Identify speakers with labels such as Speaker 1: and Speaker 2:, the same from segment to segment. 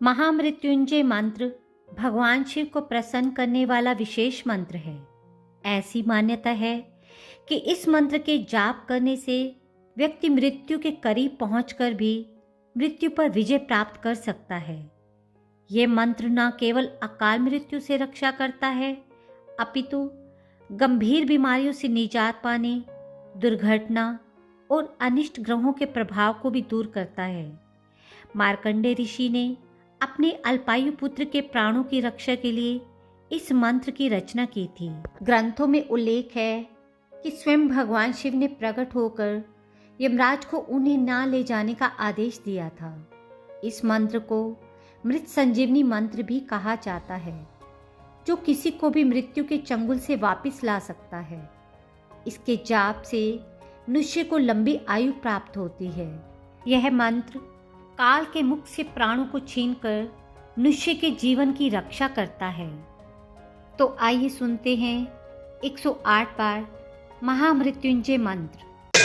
Speaker 1: महामृत्युंजय मंत्र भगवान शिव को प्रसन्न करने वाला विशेष मंत्र है। ऐसी मान्यता है कि इस मंत्र के जाप करने से व्यक्ति मृत्यु के करीब पहुंचकर भी मृत्यु पर विजय प्राप्त कर सकता है। यह मंत्र न केवल अकाल मृत्यु से रक्षा करता है, अपितु गंभीर बीमारियों से निजात पाने, दुर्घटना और अनिष्ट ग्रहों के प्रभाव को भी दूर करता है। मार्कंडेय ऋषि ने अपने अल्पायु पुत्र के प्राणों की रक्षा के लिए इस मंत्र की रचना की थी। ग्रंथों में उल्लेख है कि स्वयं भगवान शिव ने प्रकट होकर यमराज को उन्हें ना ले जाने का आदेश दिया था। इस मंत्र को मृत संजीवनी मंत्र भी कहा जाता है, जो किसी को भी मृत्यु के चंगुल से वापस ला सकता है। इसके जाप से मनुष्य को लंबी आयु प्राप्त होती है। यह मंत्र काल के मुख से प्राणों को छीनकर मनुष्य के जीवन की रक्षा करता है। तो आइए सुनते हैं 108 बार महामृत्युंजय मंत्र।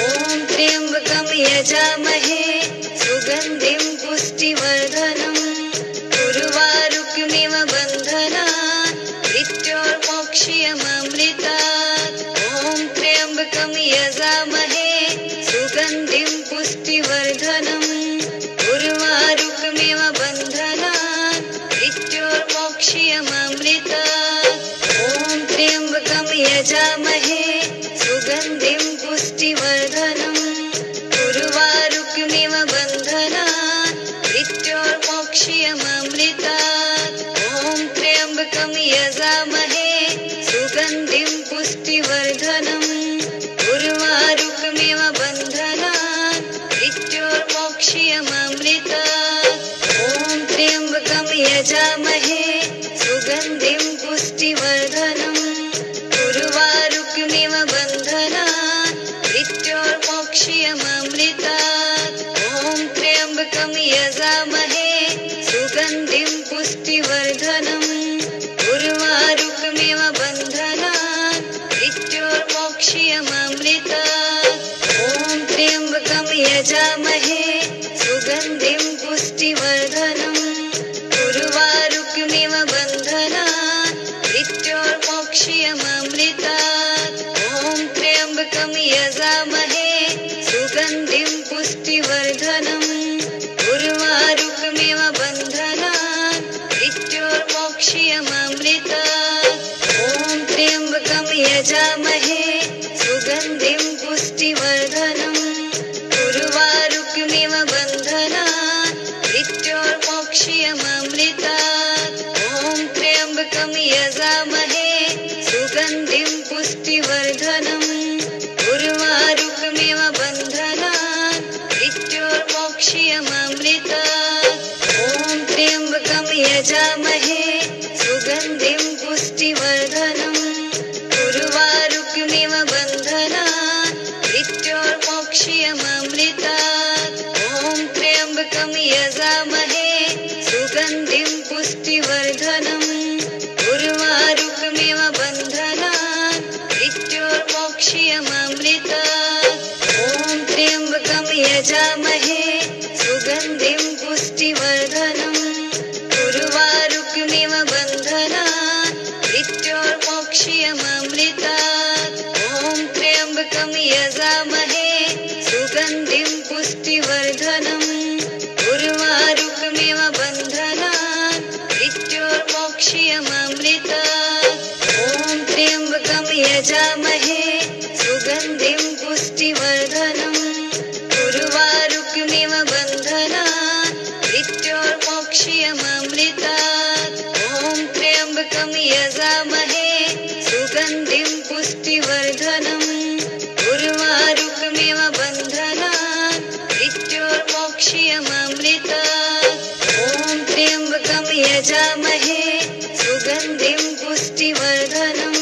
Speaker 2: ओम त्र्यंबकं यजामहे सुगंधिं पुष्टिवर्धनम् उर्वारुकमिव बन्धनात् मृत्योर्मोक्ष्यममृतात्। ओम त्र्यंबकं यजामहे सुगंधिं पुष्टिवर्धनम् उर्वारुकमिव बन्धनात् मृत्योर्मोक्ष्यममृतात्। ओम त्र्यंबकं यजामहे सुगंधिं पुष्टिवर्धनम् उर्वारुकमिव बन्धनात् मृत्योर्मोक्ष्यममृतात्। ओम त्र्यंबकं यजामहे सुगंधिं पुष्टिवर्धनम् उर्वारुकमिव बन्धनात् मृत्योर्मोक्ष्यममृतात्। ओम त्र्यंबकं यजामहे सुगंधिं पुष्टिवर्धनम् उर्वारुकमिव बन्धनात् मृत्योर्मोक्ष्यममृतात्। ओम त्र्यंबकं यजामहे सुगंधिं पुष्टिवर्धनम् उर्वारुकमिव बन्धनात् मृत्योर्मोक्ष्यममृतात्। ओम त्र्यंबकं यजामहे सुगंधिं पुष्टिवर्धनम् उर्वारुकमिव बन्धनात् मृत्योर्मोक्ष्यममृतात्। ओम त्र्यंबकं यजामहे सुगंधिं पुष्टिवर्धनम् उर्वारुकमिव बन्धनात् मृत्योर्मोक्ष्यममृतात्। ओम त्र्यंबकं यजामहे सुगंधिं पुष्टिवर्धनम् उर्वारुकमिव बन्धनात् मृत्योर्मोक्ष्यममृतात्। ओम त्र्यंबकं यजामहे सुगंधिं पुष्टिवर्धनम् उर्वारुकमिव बन्धनात् मृत्योर्मोक्ष्यममृतात्। ओम त्र्यंबकं यजामहे सुगंधिं पुष्टिवर्धनम् उर्वारुकमिव बन्धनात् मृत्योर्मोक्ष्यममृतात्। ओम त्र्यंबकं यजामहे सुगंधिं पुष्टिवर्धनम् उर्वारुकमिव बन्धनात् मृत्योर्मोक्ष्यममृतात्। ओम त्र्यंबकं यजामहे सुगंधिं पुष्टिवर्धनम् उर्वारुकमिव बन्धनात् मृत्योर्मोक्ष्यममृतात्। ओम त्र्यंबकं यजामहे सुगंधिं पुष्टिवर्धनम् उर्वारुकमिव बन्धनात् मृत्योर्मोक्ष्यममृतात्। ओम त्र्यंबकं यजामहे सुगंधिं पुष्टिवर्धनम् उर्वारुकमिव बन्धनात् मृत्योर्मोक्ष्यममृतात्। ओम त्र्यंबकं यजामहे सुगंधिं पुष्टिवर्धनम् उर्वारुकमिव बन्धनात् मृत्योर्मोक्ष्यममृतात्। ओम त्र्यंबकं यजामहे सुगंधिं पुष्टिवर्धनम्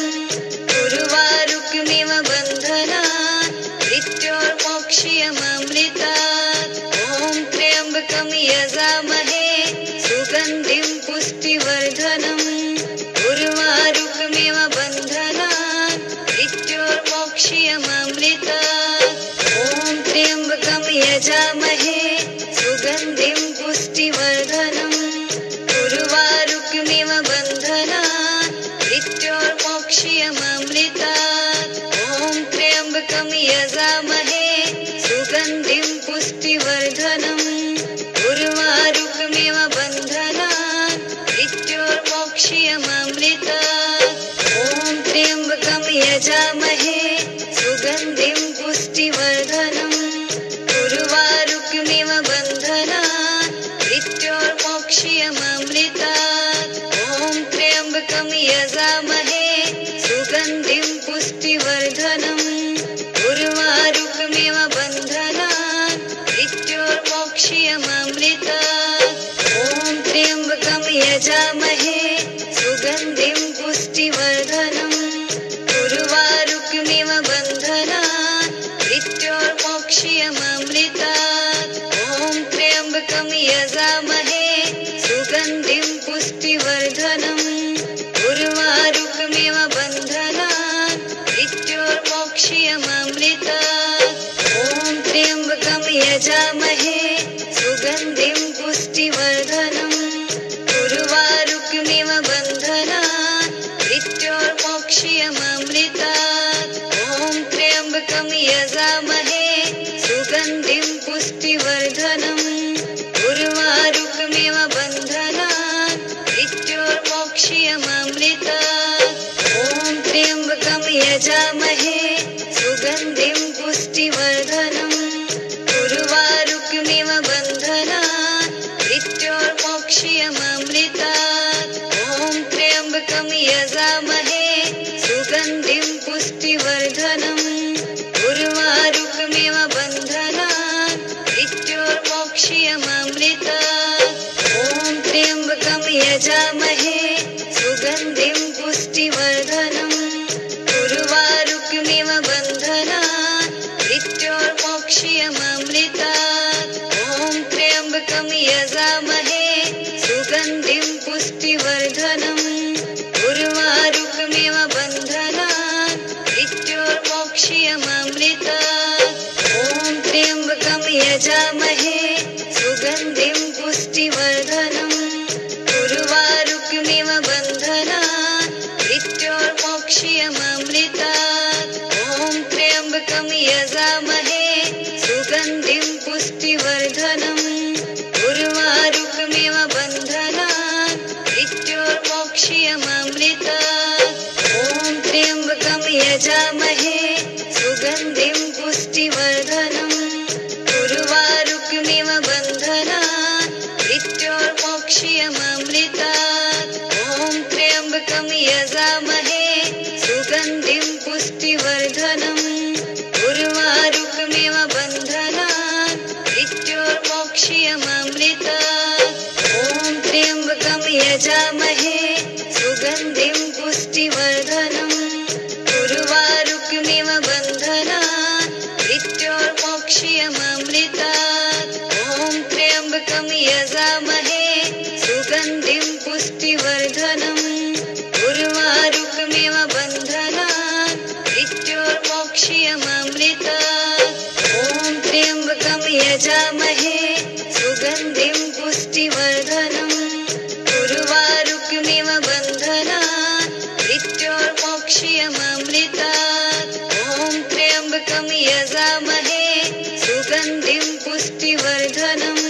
Speaker 2: उर्वारुकमिव बन्धनात् मृत्योर्मोक्ष्यममृतात्। ओम त्र्यंबकं यजामहे सुगंधिं पुष्टिवर्धनम् उर्वारुकमिव बन्धनात् मृत्योर्मोक्ष्यममृतात्। ओम त्र्यंबकं यजामहे सुगंधिं पुष्टिवर्धनम् यजामहे सुगन्धिं पुष्टिवर्धनम् उर्वारुकमिव बन्धनान् मृत्योर्मोक्ष्यममृतात् ॐ त्र्यम्बकं यजामहे सुगन्धिं पुष्टिवर्धनम् उर्वारुकमिव बन्धनान् मृत्योर्मोक्ष्यममृतात् ॐ त्र्यम्बकं यजामहे सुगन्धिं पुष्टिवर्धनम् उर्वारुकमिव बन्धनान् मृत्योर्मोक्ष्यममृतात् ॐ त्र्यम्बकं यजामहे सुगन्धिं पुष्टिवर्धनम् उर्वारुकमिव बन्धनान् मृत्योर्मोक्ष्यममृतात् ॐ त्र्यम्बकं यजामहे सुगन्धिं पुष्टिवर्धनम् उर्वारुकमिव बन्धनान् मृत्योर्मोक्ष्यममृतात् ॐ त्र्यम्बकं यजामहे सुगन्धिं पुष्टिवर्धनम् उर्वारुकमिव बन्धनान् मृत्योर्मोक्ष्यममृतात् ॐ त्र्यम्बकं यजामहे सुगन्धिं पुष्टिवर्धनम् उर्वारुकमिव बन्धनान् मृत्योर्मोक्ष्यममृतात् ॐ त्र्यम्बकं यजामहे सुगन्धिं पुष्टिवर्धनम् उर्वारुकमिव बन्धनान् मृत्योर्मोक्ष्यममृतात् ॐ त्र्यम्बकं यजामहे सुगन्धिं पुष्टिवर्धनम् उर्वारुकमिव बन्धनान् मृत्योर्मोक्ष्यममृतात् ॐ त्र्यम्बकं यजामहे सुगन्धिं पुष्टिवर्धनम् उर्वारुकमिव बन्धनान् मृत्योर्मोक्ष्यममृतात् ॐ त्र्यम्बकं यजामहे सुगन्धिं पुष्टिवर्धनम् उर्वारुकमिव बन्धनान् मृत्योर्मोक्ष्यममृतात् ॐ त्र्यम्बकं यजामहे सुगन्धिं पुष्टिवर्धनम् उर्वारुकमिव बन्धनान् मृत्योर्मोक्ष्यममृतात् ॐ त्र्यम्बकं यजामहे सुगन्धिं पुष्टिवर्धनम् उर्वारुकमिव बन्धनान् मृत्योर्मोक्ष्यममृतात् ॐ त्र्यम्बकं यजामहे सुगन्धिं पुष्टिवर्धनम् उर्वारुकमिव बन्धनान् मृत्योर्मोक्ष्यममृतात् ॐ त्र्यम्बकं यजामहे सुगन्धिं पुष्टिवर्धनम् उर्वारुकमिव बन्धनान् मृत्योर्मोक्ष्यममृतात् ॐ त्र्यम्बकं यजामहे सुगन्धिं पुष्टिवर्धनम्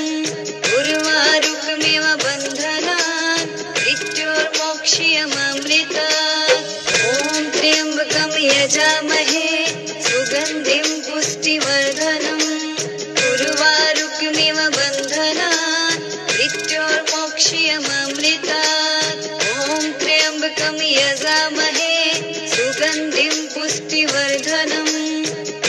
Speaker 2: उर्वारुकमिव बन्धनान् मृत्योर्मोक्ष्यममृतात् ॐ त्र्यम्बकं यजामहे सुगन्धिं पुष्टिवर्धनम् उर्वारुकमिव बन्धनान् मृत्योर्मोक्ष्यममृतात् ॐ त्र्यम्बकं यजामहे सुगन्धिं पुष्टिवर्धनम्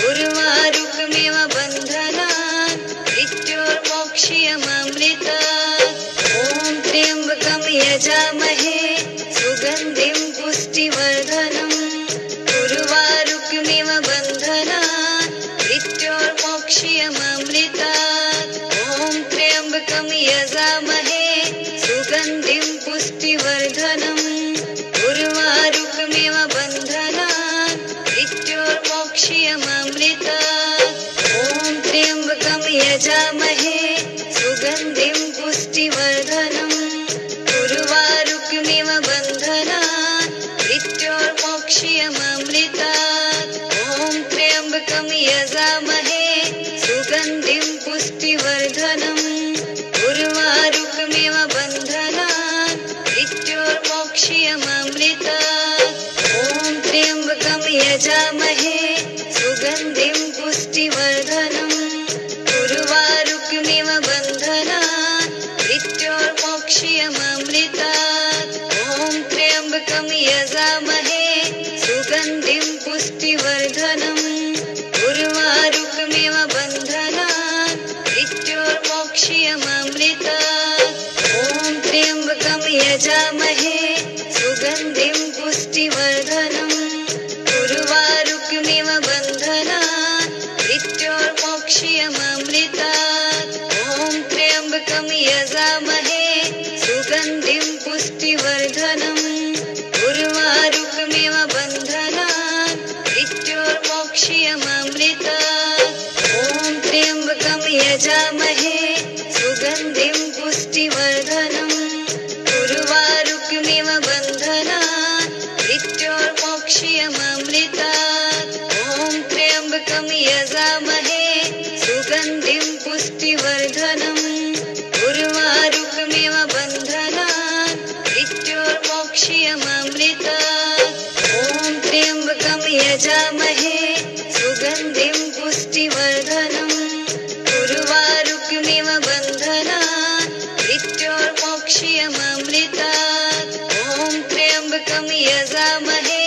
Speaker 2: उर्वारुकमिव बन्धनान् मृत्योर्मोक्ष्यममृतात् ॐ त्र्यम्बकं यजामहे सुगन्धिं पुष्टिवर्धनम् उर्वारुकमिव बन्धनान् मृत्योर्मोक्ष्यममृतात् ॐ त्र्यम्बकं यजामहे सुगन्धिं पुष्टिवर्धनम् उर्वारुकमिव बन्धनान् मृत्योर्मोक्ष्यममृतात् ॐ त्र्यम्बकं यजामहे सुगन्धिं पुष्टिवर्धनम् उर्वारुकमिव बन्धनान् मृत्योर्मोक्ष्यममृतात् ॐ त्र्यम्बकं यजामहे सुगन्धिं पुष्टिवर्धनम् उर्वारुकमिव बन्धनान् मृत्योर्मोक्ष्यममृतात् ॐ त्र्यम्बकं यजामहे सुगन्धिं पुष्टिवर्धनम् उर्वारुकमिव बन्धनान् मृत्योर्मोक्ष्यममृतात् ॐ त्र्यम्बकं यजामहे सुगन्धिं पुष्टिवर्धनम् उर्वारुकमिव बन्धनान् मृत्योर्मोक्ष्यममृतात् ॐ त्र्यम्बकं यजामहे सुगन्धिं पुष्टिवर्धनम् उर्वारुकमिव बन्धनात् मृत्योर्मोक्ष्यममृतात् ॐ त्र्यम्बकं यजामहे सुगन्धिं पुष्टिवर्धनम् उर्वारुकमिव बन्धनात् मृत्योर्मोक्ष्यममृतात् ॐ त्र्यम्बकं यजामहे सुगन्धिं पुष्टिवर्धनम् उर्वारुकमिव बन्धनात् मृत्योर्मोक्ष्यममृतात् ॐ त्र्यम्बकं यजामहे सुगन्धिं पुष्टिवर्धनम् उर्वारुकमिव बन्धनात् मृत्योर्मोक्ष्यममृतात् ॐ त्र्यम्बकं यजामहे सुगन्धिं पुष्टिवर्धनम् उर्वारुकमिव बन्धनात् मृत्योर्मोक्ष्यममृतात् ॐ त्र्यम्बकं यजामहे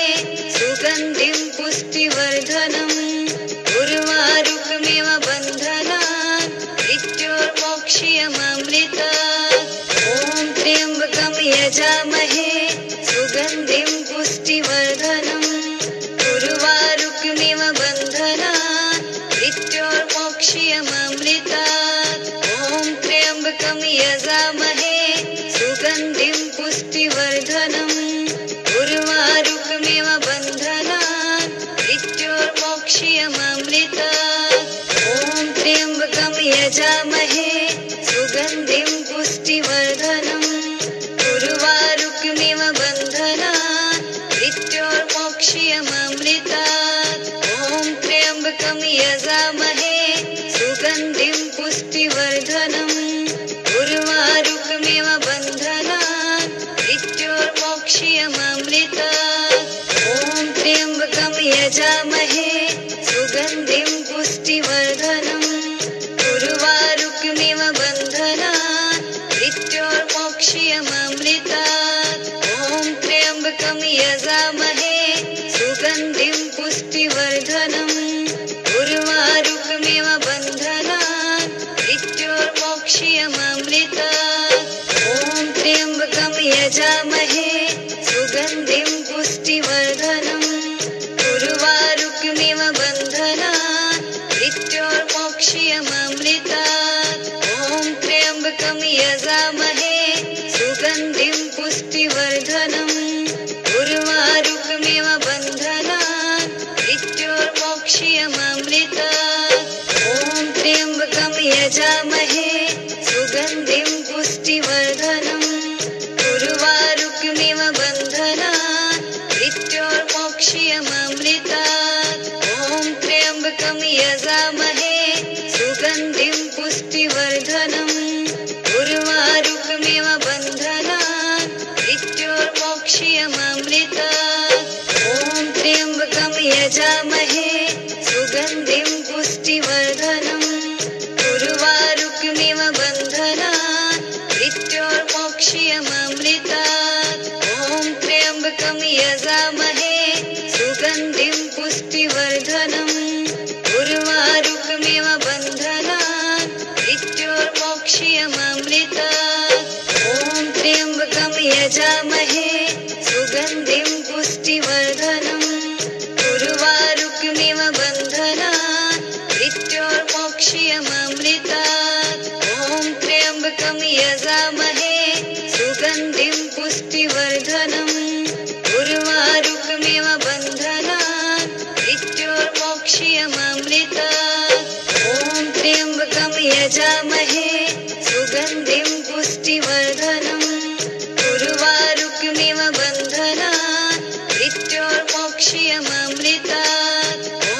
Speaker 2: सुगन्धिं पुष्टिवर्धनम् उर्वारुकमिव बन्धनात् मृत्योर्मोक्ष्यममृतात् ॐ त्र्यम्बकं यजामहे सुगन्धिं पुष्टिवर्धनम् उर्वारुकमिव बन्धनात् मृत्योर्मोक्ष्यममृतात् ॐ त्र्यम्बकं यजामहे सुगन्धिं पुष्टिवर्धनम् उर्वारुकमिव बन्धनात् मृत्योर्मोक्ष्यममृतात् ॐ त्र्यम्बकं यजामहे सुगन्धिं पुष्टिवर्धनम् उर्वारुकमिव बन्धनात् मृत्योर्मोक्ष्यममृतात् ॐ त्र्यम्बकं यजामहे सुगन्धिं पुष्टिवर्धनम् उर्वारुकमिव बन्धनात् मृत्योर्मोक्ष्यममृतात् ॐ त्र्यम्बकं यजामहे सुगन्धिं पुष्टिवर्धनम् उर्वारुकमिव बन्धनात् मृत्योर्मोक्ष्यममृतात् ॐ त्र्यम्बकं यजामहे सुगन्धिं पुष्टिवर्धनम् उर्वारुकमिव बन्धनात् मृत्योर्मोक्ष्यममृतात् ॐ त्र्यम्बकं यजामहे सुगन्धिं पुष्टिवर्धनम् उर्वारुकमिव बन्धनात् मृत्योर्मोक्ष्यममृतात् ॐ त्र्यम्बकं यजामहे सुगन्धिं पुष्टिवर्धनम् उर्वारुकमिव बन्धनात् मृत्योर्मोक्ष्यममृतात् ॐ त्र्यम्बकं यजामहे सुगन्धिं पुष्टिवर्धनम् उर्वारुकमिव बन्धनात् मृत्योर्मोक्ष्यममृतात् ॐ त्र्यम्बकं यजामहे सुगन्धिं पुष्टिवर्धनम् उर्वारुकमिव बन्धनात् मृत्योर्मोक्ष्यममृतात् ॐ त्र्यम्बकं यजामहे सुगन्धिं पुष्टिवर्धनम् उर्वारुकमिव बन्धनात् मृत्योर्मोक्ष्यममृतात् ॐ त्र्यम्बकं यजामहे सुगन्धिं पुष्टिवर्धनम् उर्वारुकमिव बन्धनात् मृत्योर्मोक्ष्यममृतात् ॐ त्र्यम्बकं यजामहे सुगन्धिं पुष्टिवर्धनम् उर्वारुकमिव बन्धनात् मृत्योर्मोक्ष्यममृतात् ॐ त्र्यम्बकं यजामहे सुगन्धिं पुष्टिवर्धनम् उर्वारुकमिव बन्धनात् मृत्योर्मोक्ष्यममृतात् ॐ त्र्यम्बकं यजामहे सुगन्धिं पुष्टिवर्धनम् उर्वारुकमिव बन्धनात् मृत्योर्मोक्ष्यममृतात् ॐ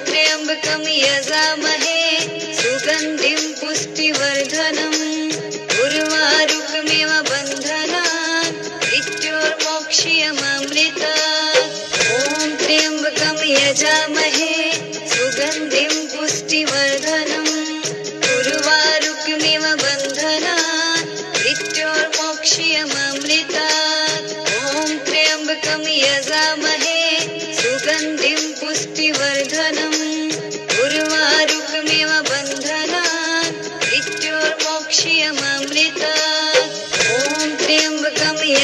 Speaker 2: त्र्यम्बकं यजामहे सुगन्धिं पुष्टिवर्धनम् उर्वारुकमिव बन्धनात् मृत्योर्मोक्ष्यममृतात् ॐ त्र्यम्बकं यजामहे सुगन्धिं पुष्टिवर्धनम् उर्वारुकमिव बन्धनात्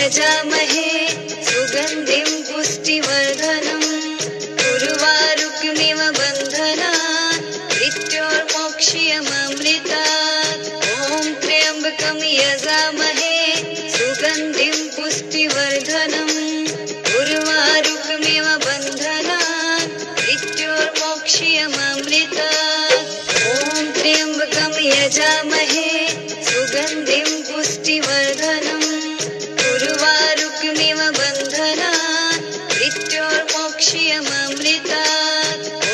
Speaker 2: यजामहे सुगन्धिं पुष्टिवर्धनम् उर्वारुकमिव बन्धनान् मृत्योर्मोक्ष्यममृतात् ॐ त्र्यम्बकं यजामहे सुगन्धिं पुष्टिवर्धनम् उर्वारुकमिव बन्धनान् मृत्योर्मोक्ष्यममृतात् ॐ त्र्यम्बकं यजामहे सुगन्धिं पुष्टिवर्धनम् उर्वारुकमिव बन्धनान् मृत्योर्मोक्ष्यममृतात् ॐ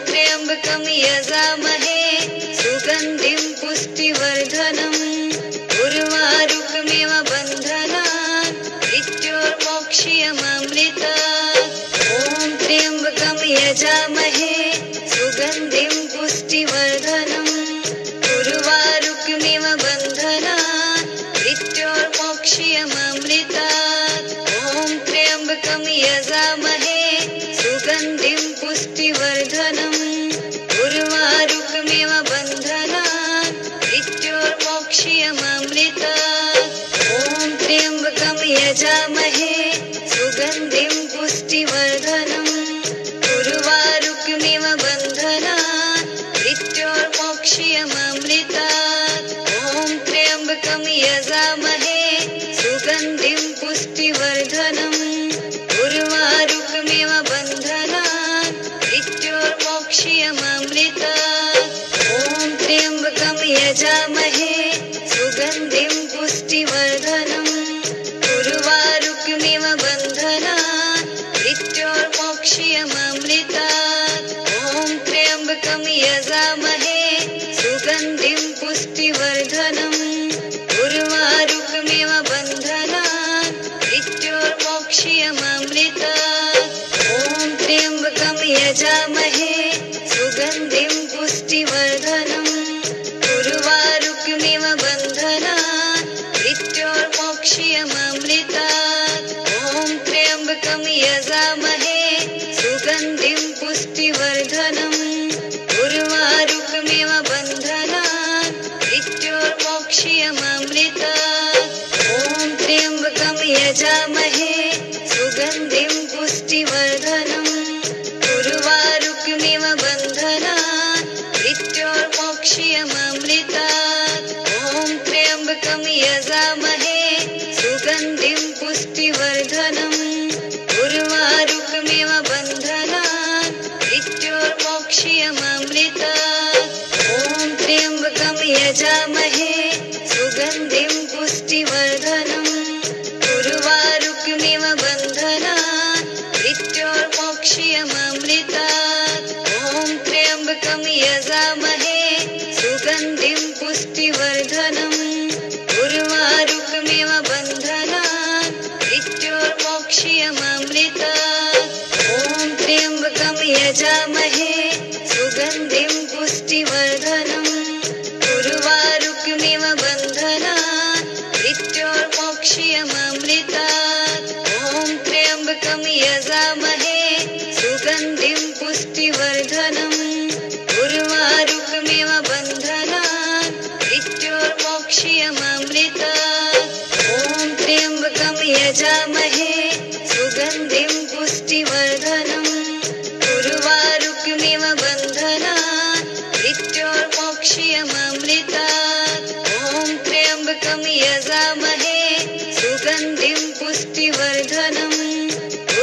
Speaker 2: त्र्यम्बकं यजामहे सुगन्धिं पुष्टिवर्धनम् उर्वारुकमिव बन्धनान् मृत्योर्मोक्ष्यममृतात् ॐ त्र्यम्बकं यजामहे सुगन्धिं पुष्टिवर्धनम् उर्वारुकमिव बन्धनान् मृत्योर्मोक्ष्यममृतात् ॐ त्र्यम्बकं यजामहे सुगन्धिं पुष्टिवर्धनम् उर्वारुकमिव बन्धनान् मृत्योर्मोक्ष्यममृतात् ॐ त्र्यम्बकं यजामहे सुगन्धिं पुष्टिवर्धनम् उर्वारुकमिव बन्धनान् मृत्योर्मोक्ष्यममृतात् ॐ त्र्यम्बकं यजामहे सुगन्धिं पुष्टिवर्धनम् उर्वारुकमिव बन्धनान् मृत्योर्मोक्ष्यममृतात् ॐ त्र्यम्बकं यजामहे सुगन्धिं पुष्टिवर्धनम् उर्वारुकमिव बन्धनान् मृत्योर्मोक्ष्यममृतात् ॐ त्र्यम्बकं यजामहे सुगन्धिं पुष्टिवर्धनम् उर्वारुकमिव बन्धनान् मृत्योर्मोक्ष्यममृतात् ॐ त्र्यम्बकं यजामहे सुगन्धिं पुष्टिवर्धनम् उर्वारुकमिव बन्धनान् मृत्योर्मोक्ष्यममृतात् ॐ त्र्यम्बकं यजामहे सुगन्धिं पुष्टिवर्धनम् उर्वारुकमिव बन्धनान् मृत्योर्मोक्ष्यममृतात् ॐ त्र्यम्बकं यजामहे सुगन्धिं पुष्टिवर्धनम् उर्वारुकमिव बन्धनान् मृत्योर्मोक्ष्यममृतात् ॐ त्र्यम्बकं यजामहे सुगन्धिं पुष्टिवर्धनम् उर्वारुकमिव बन्धनान् मृत्योर्मोक्ष्यममृतात् ॐ त्र्यम्बकं यजामहे सुगन्धिं पुष्टिवर्धनम् उर्वारुकमिव बन्धनान् मृत्योर्मोक्ष्यममृतात् ॐ त्र्यम्बकं यजामहे सुगन्धिं पुष्टिवर्धनम् उर्वारुकमिव बन्धनान् मृत्योर्मोक्ष्यममृतात् ॐ त्र्यम्बकं यजामहे सुगन्धिं पुष्टिवर्धनम् उर्वारुकमिव बन्धनान् मृत्योर्मोक्ष्यममृतात् ॐ त्र्यम्बकं यजामहे सुगन्धिं पुष्टिवर्धनम् उर्वारुकमिव बन्धनान् मृत्योर्मोक्ष्यममृतात् ॐ त्र्यम्बकं यजामहे सुगन्धिं पुष्टिवर्धनम् उर्वारुकमिव बन्धनान् मृत्योर्मोक्ष्यममृतात् ॐ त्र्यम्बकं यजामहे सुगन्धिं पुष्टिवर्धनम्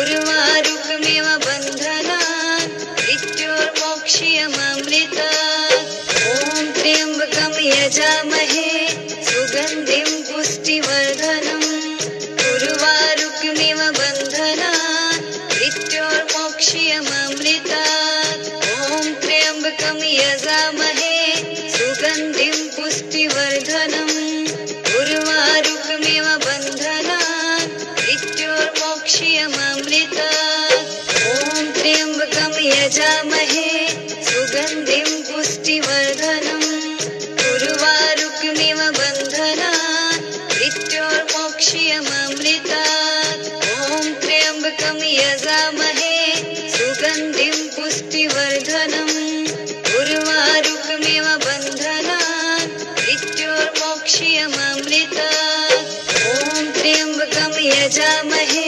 Speaker 2: उर्वारुकमिव बन्धनान् मृत्योर्मोक्ष्यममृतात् ॐ त्र्यम्बकं यजामहे सुगन्धिं पुष्टिवर्धनम् उर्वारुकमिव बन्धनान् मृत्योर्मोक्ष्यममृतात् ॐ त्र्यम्बकं यजामहे सुगन्धिं पुष्टिवर्धनम् उर्वारुकमिव बन्धनान् मृत्योर्मोक्ष्यममृतात् ॐ त्र्यम्बकं यजामहे सुगन्धिं पुष्टिवर्धनम् उर्वारुकमिव बन्धनान् मृत्योर्मोक्ष्यममृतात् ॐ यजामहे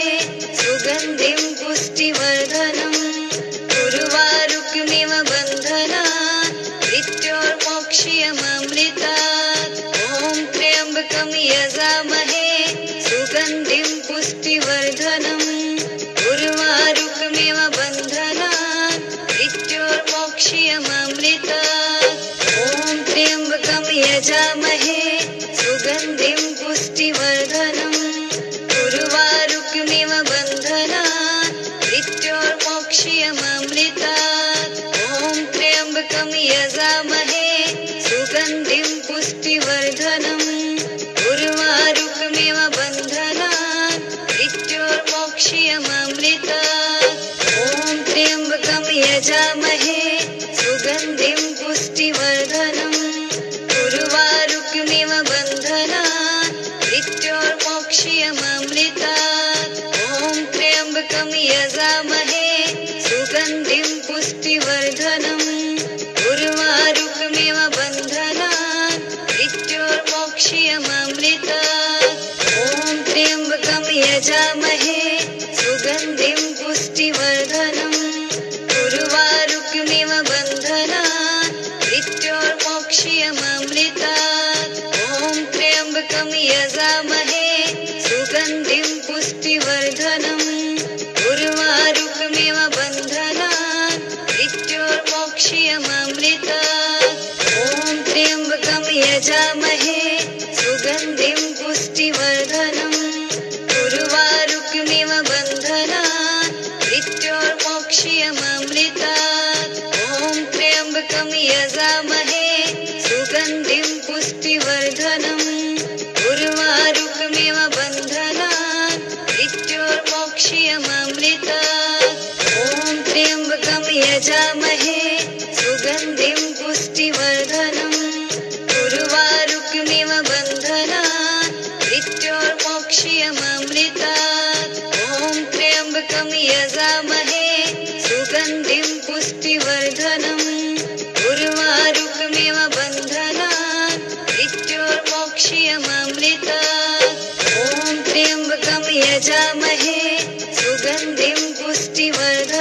Speaker 2: सुगन्धिं पुष्टिवर्धनम् उर्वारुकमिव बन्धनात् मृत्योर्मोक्ष्यममृतात् ॐ त्र्यम्बकं यजामहे सुगन्धिं पुष्टिवर्धनम् उर्वारुकमिव बन्धनात् मृत्योर्मोक्ष्यममृतात् ॐ त्र्यम्बकं यजामहे सुगन्धिं पुष्टिवर्धनम् उर्वारुकमिव बन्धनात् मृत्योर्मोक्ष्यममृतात् ॐ त्र्यम्बकं यजामहे सुगन्धिं पुष्टिवर्धनम् उर्वारुकमिव बन्धनात् मृत्योर्मोक्ष्यममृतात् ॐ त्र्यम्बकं यजामहे सुगन्धिं पुष्टिवर्धनम् उर्वारुकमिव बन्धनात् मृत्योर्मोक्ष्यममृतात् ॐ त्र्यम्बकं यजामहे सुगन्धिं पुष्टिवर्धनम् उर्वारुकमिव बन्धनात् मृत्योर्मोक्ष्यममृतात् ॐ त्र्यम्बकं यजामहे सुगन्धिं पुष्टिवर्धनम् उर्वारुकमिव बन्धनात् मृत्योर्मोक्ष्यममृतात् ॐ त्र्यम्बकं यजामहे सुगन्धिं पुष्टिवर्धनम् उर्वारुकमिव बन्धनात् मृत्योर्मोक्ष्यममृतात् ॐ त्र्यम्बकं यजामहे सुगन्धिं पुष्टिवर्धनम् उर्वारुकमिव बन्धनात् मृत्योर्मोक्ष्यममृतात् ॐ त्र्यम्बकं यजामहे सुगन्धिं पुष्टिवर्धनम् उर्वारुकमिव बन्धनात् मृत्योर्मोक्ष्यममृतात् ॐ त्र्यम्बकं यजामहे सुगन्धिं पुष्टिवर्धनम् उर्वारुकमिव बन्धनात् मृत्योर्मोक्ष्यममृतात् ॐ त्र्यम्बकं यजामहे सुगन्धिं पुष्टिवर्धनम् उर्वारुकमिव बन्धनात् मृत्योर्मोक्ष्यममृतात् ॐ त्र्यम्बकं यजामहे सुगन्धिं पुष्टिवर्धनम्